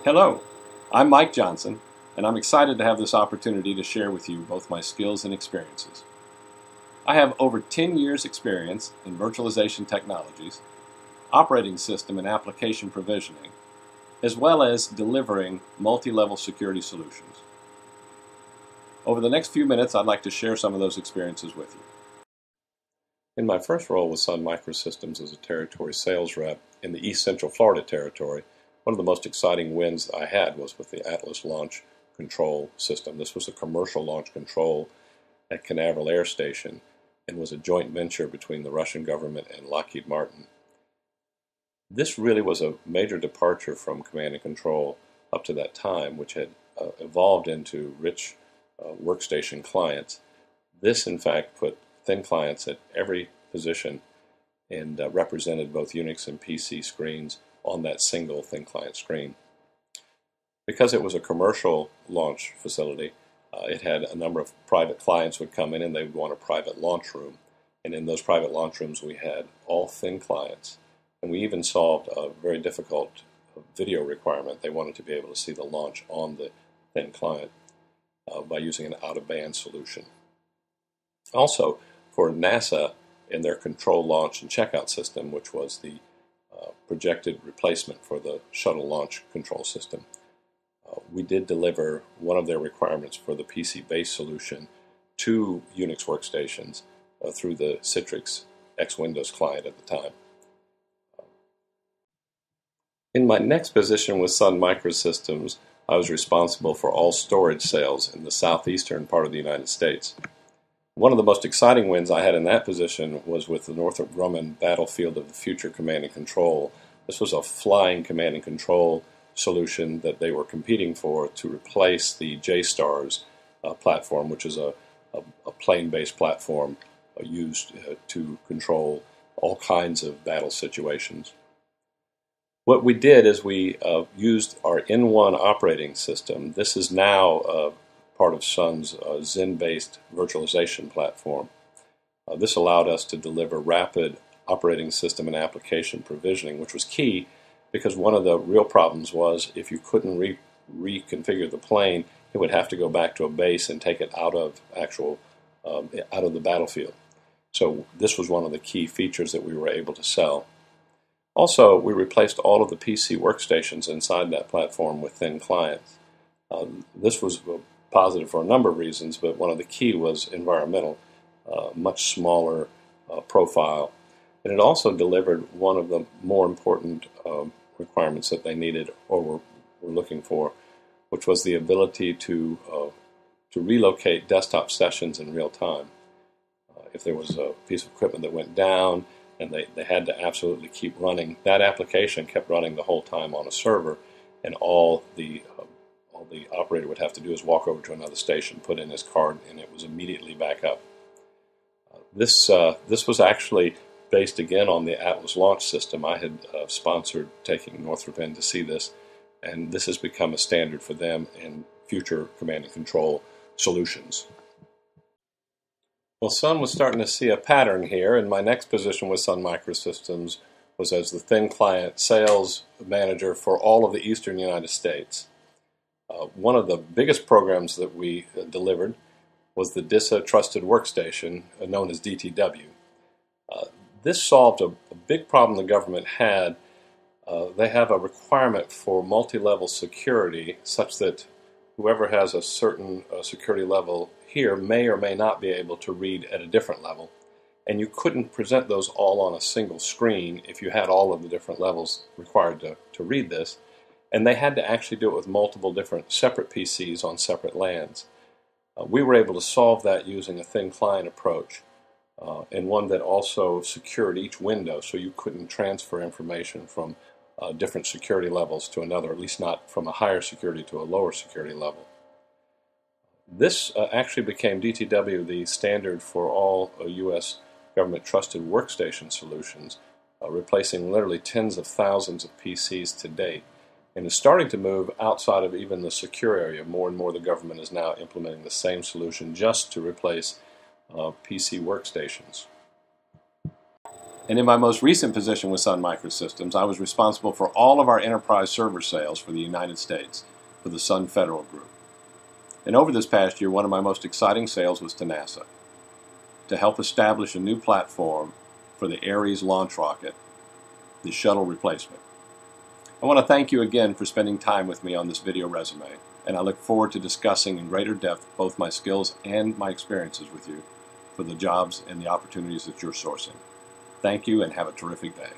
Hello, I'm Mike Johnson, and I'm excited to have this opportunity to share with you both my skills and experiences. I have over 10 years' experience in virtualization technologies, operating system and application provisioning, as well as delivering multi-level security solutions. Over the next few minutes, I'd like to share some of those experiences with you. In my first role with Sun Microsystems as a territory sales rep in the East Central Florida territory, one of the most exciting wins I had was with the Atlas Launch Control System. This was a commercial launch control at Canaveral Air Station and was a joint venture between the Russian government and Lockheed Martin. This really was a major departure from command and control up to that time, which had evolved into rich workstation clients. This, in fact, put thin clients at every position and represented both Unix and PC screens on that single thin client screen. Because it was a commercial launch facility, it had a number of private clients would come in and they would want a private launch room. And in those private launch rooms we had all thin clients. And we even solved a very difficult video requirement. They wanted to be able to see the launch on the thin client by using an out-of-band solution. Also, for NASA in their control launch and checkout system, which was the projected replacement for the shuttle launch control system, we did deliver one of their requirements for the PC-based solution to Unix workstations through the Citrix X Windows client at the time. In my next position with Sun Microsystems, I was responsible for all storage sales in the southeastern part of the United States. One of the most exciting wins I had in that position was with the Northrop Grumman Battlefield of the Future Command and Control. This was a flying command and control solution that they were competing for to replace the JSTARS platform, which is a plane-based platform used to control all kinds of battle situations. What we did is we used our N1 operating system. This is now part of Sun's Xen-based virtualization platform. This allowed us to deliver rapid operating system and application provisioning, which was key because one of the real problems was if you couldn't reconfigure the plane, it would have to go back to a base and take it out of the battlefield. So this was one of the key features that we were able to sell. Also, we replaced all of the PC workstations inside that platform with thin clients. This was positive for a number of reasons, but one of the key was environmental, much smaller profile. And it also delivered one of the more important requirements that they needed or were looking for, which was the ability to relocate desktop sessions in real time. If there was a piece of equipment that went down and they had to absolutely keep running, that application kept running the whole time on a server, and all the operator would have to do is walk over to another station, put in his card, and it was immediately back up. This was actually based again on the Atlas launch system. I had sponsored taking Northrop in to see this, and this has become a standard for them in future command and control solutions. Well, Sun was starting to see a pattern here, and my next position with Sun Microsystems was as the thin client sales manager for all of the eastern United States. One of the biggest programs that we delivered was the DISA Trusted Workstation, known as DTW. This solved a big problem the government had. They have a requirement for multi-level security such that whoever has a certain security level here may or may not be able to read at a different level. And you couldn't present those all on a single screen if you had all of the different levels required to read this. And they had to actually do it with multiple different separate PCs on separate LANs. We were able to solve that using a thin client approach, and one that also secured each window so you couldn't transfer information from different security levels to another, at least not from a higher security to a lower security level. This actually became DTW the standard for all U.S. government trusted workstation solutions, replacing literally tens of thousands of PCs to date. And is starting to move outside of even the secure area. More and more the government is now implementing the same solution just to replace PC workstations. And in my most recent position with Sun Microsystems, I was responsible for all of our enterprise server sales for the United States for the Sun Federal Group. And over this past year, one of my most exciting sales was to NASA, to help establish a new platform for the Ares launch rocket, the shuttle replacement. I want to thank you again for spending time with me on this video resume, and I look forward to discussing in greater depth both my skills and my experiences with you for the jobs and the opportunities that you're sourcing. Thank you and have a terrific day.